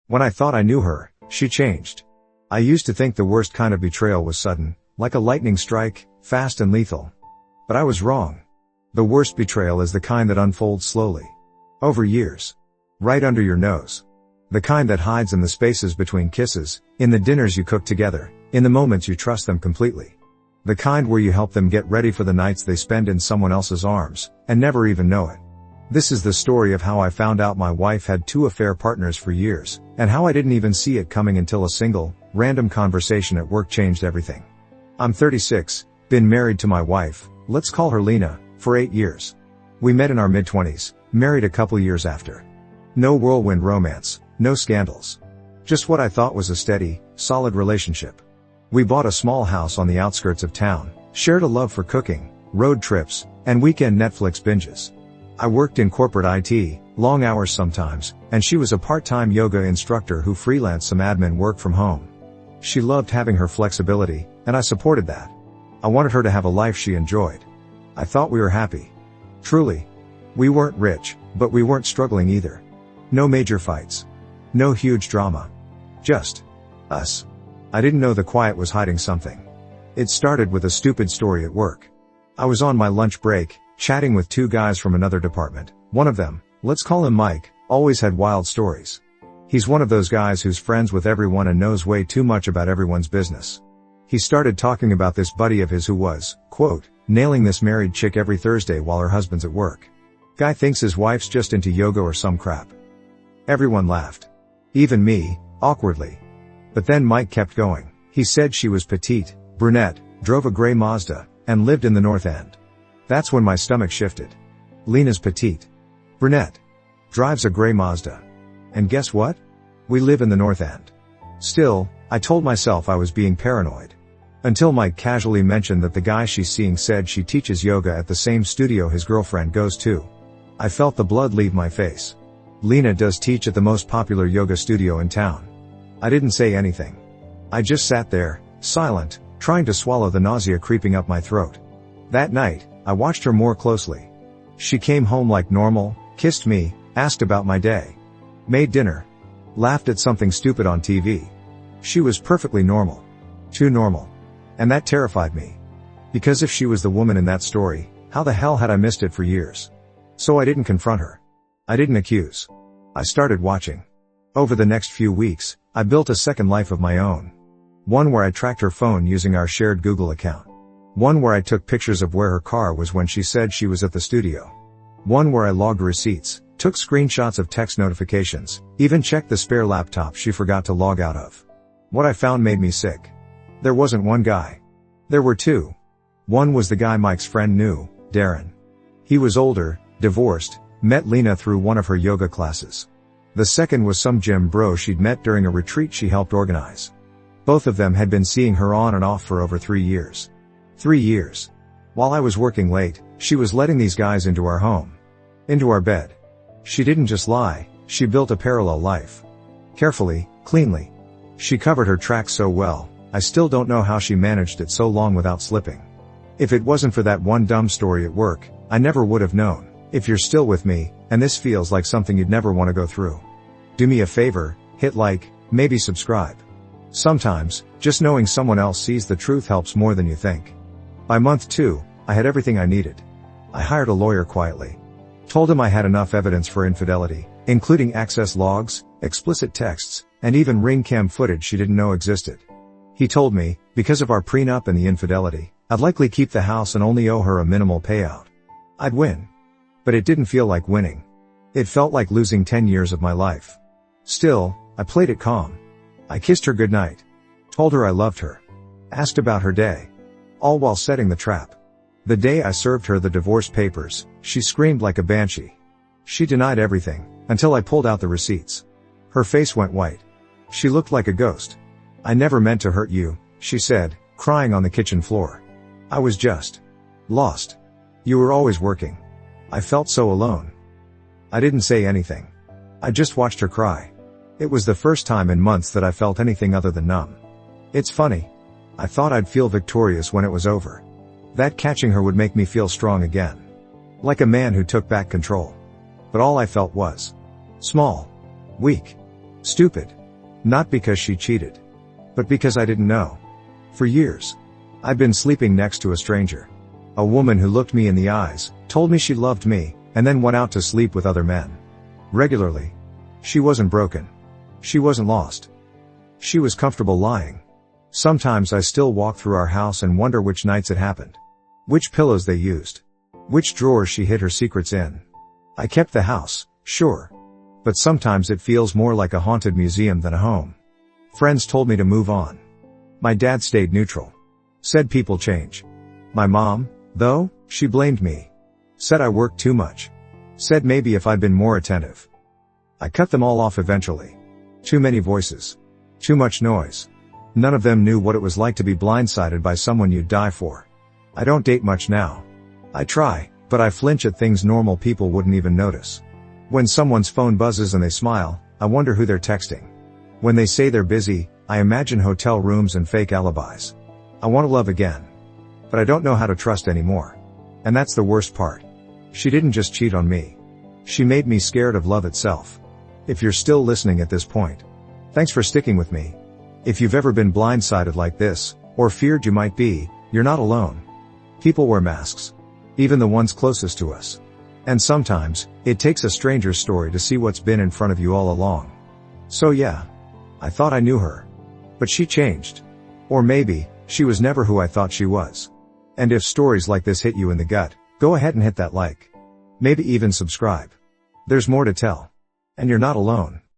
When I thought I knew her, she changed. I used to think the worst kind of betrayal was sudden, like a lightning strike, fast and lethal. But I was wrong. The worst betrayal is the kind that unfolds slowly. Over years. Right under your nose. The kind that hides in the spaces between kisses, in the dinners you cook together, in the moments you trust them completely. The kind where you help them get ready for the nights they spend in someone else's arms, and never even know it. This is the story of how I found out my wife had 2 affair partners for years, and how I didn't even see it coming until a single, random conversation at work changed everything. I'm 36, been married to my wife, let's call her Lena, for 8 years. We met in our mid-20s, married a couple years after. No whirlwind romance, no scandals. Just what I thought was a steady, solid relationship. We bought a small house on the outskirts of town, shared a love for cooking, road trips, and weekend Netflix binges. I worked in corporate IT, long hours sometimes, and she was a part-time yoga instructor who freelanced some admin work from home. She loved having her flexibility, and I supported that. I wanted her to have a life she enjoyed. I thought we were happy. Truly. We weren't rich, but we weren't struggling either. No major fights. No huge drama. Just us. I didn't know the quiet was hiding something. It started with a stupid story at work. I was on my lunch break, chatting with 2 guys from another department. One of them, let's call him Mike, always had wild stories. He's one of those guys who's friends with everyone and knows way too much about everyone's business. He started talking about this buddy of his who was, quote, nailing this married chick every Thursday while her husband's at work. Guy thinks his wife's just into yoga or some crap. Everyone laughed. Even me, awkwardly. But then Mike kept going. He said she was petite, brunette, drove a gray Mazda, and lived in the North End. That's when my stomach shifted. Lena's petite. Brunette. Drives a gray Mazda. And guess what? We live in the North End. Still, I told myself I was being paranoid. Until Mike casually mentioned that the guy she's seeing said she teaches yoga at the same studio his girlfriend goes to. I felt the blood leave my face. Lena does teach at the most popular yoga studio in town. I didn't say anything. I just sat there, silent, trying to swallow the nausea creeping up my throat. That night, I watched her more closely. She came home like normal, kissed me, asked about my day. Made dinner. Laughed at something stupid on TV. She was perfectly normal. Too normal. And that terrified me. Because if she was the woman in that story, how the hell had I missed it for years? So I didn't confront her. I didn't accuse. I started watching. Over the next few weeks, I built a second life of my own. One where I tracked her phone using our shared Google account. One where I took pictures of where her car was when she said she was at the studio. One where I logged receipts, took screenshots of text notifications, even checked the spare laptop she forgot to log out of. What I found made me sick. There wasn't one guy. There were 2. One was the guy Mike's friend knew, Darren. He was older, divorced, met Lena through one of her yoga classes. The second was some gym bro she'd met during a retreat she helped organize. Both of them had been seeing her on and off for over 3 years. 3 years. While I was working late, she was letting these guys into our home. Into our bed. She didn't just lie, she built a parallel life. Carefully, cleanly. She covered her tracks so well, I still don't know how she managed it so long without slipping. If it wasn't for that one dumb story at work, I never would have known. If you're still with me, and this feels like something you'd never want to go through, do me a favor, hit like, maybe subscribe. Sometimes, just knowing someone else sees the truth helps more than you think. By month 2, I had everything I needed. I hired a lawyer quietly. Told him I had enough evidence for infidelity, including access logs, explicit texts, and even ring cam footage she didn't know existed. He told me, because of our prenup and the infidelity, I'd likely keep the house and only owe her a minimal payout. I'd win. But it didn't feel like winning. It felt like losing 10 years of my life. Still, I played it calm. I kissed her goodnight. Told her I loved her. Asked about her day. All while setting the trap. The day I served her the divorce papers, she screamed like a banshee. She denied everything, until I pulled out the receipts. Her face went white. She looked like a ghost. I never meant to hurt you, she said, crying on the kitchen floor. I was just lost. You were always working. I felt so alone. I didn't say anything. I just watched her cry. It was the first time in months that I felt anything other than numb. It's funny. I thought I'd feel victorious when it was over. That catching her would make me feel strong again. Like a man who took back control. But all I felt was small. Weak. Stupid. Not because she cheated. But because I didn't know. For years. I'd been sleeping next to a stranger. A woman who looked me in the eyes, told me she loved me, and then went out to sleep with other men. Regularly. She wasn't broken. She wasn't lost. She was comfortable lying. Sometimes I still walk through our house and wonder which nights it happened. Which pillows they used. Which drawers she hid her secrets in. I kept the house, sure. But sometimes it feels more like a haunted museum than a home. Friends told me to move on. My dad stayed neutral. Said people change. My mom, though, she blamed me. Said I worked too much. Said maybe if I'd been more attentive. I cut them all off eventually. Too many voices. Too much noise. None of them knew what it was like to be blindsided by someone you'd die for. I don't date much now. I try, but I flinch at things normal people wouldn't even notice. When someone's phone buzzes and they smile, I wonder who they're texting. When they say they're busy, I imagine hotel rooms and fake alibis. I want to love again. But I don't know how to trust anymore. And that's the worst part. She didn't just cheat on me. She made me scared of love itself. If you're still listening at this point, thanks for sticking with me. If you've ever been blindsided like this, or feared you might be, you're not alone. People wear masks. Even the ones closest to us. And sometimes, it takes a stranger's story to see what's been in front of you all along. So yeah. I thought I knew her. But she changed. Or maybe, she was never who I thought she was. And if stories like this hit you in the gut, go ahead and hit that like. Maybe even subscribe. There's more to tell. And you're not alone.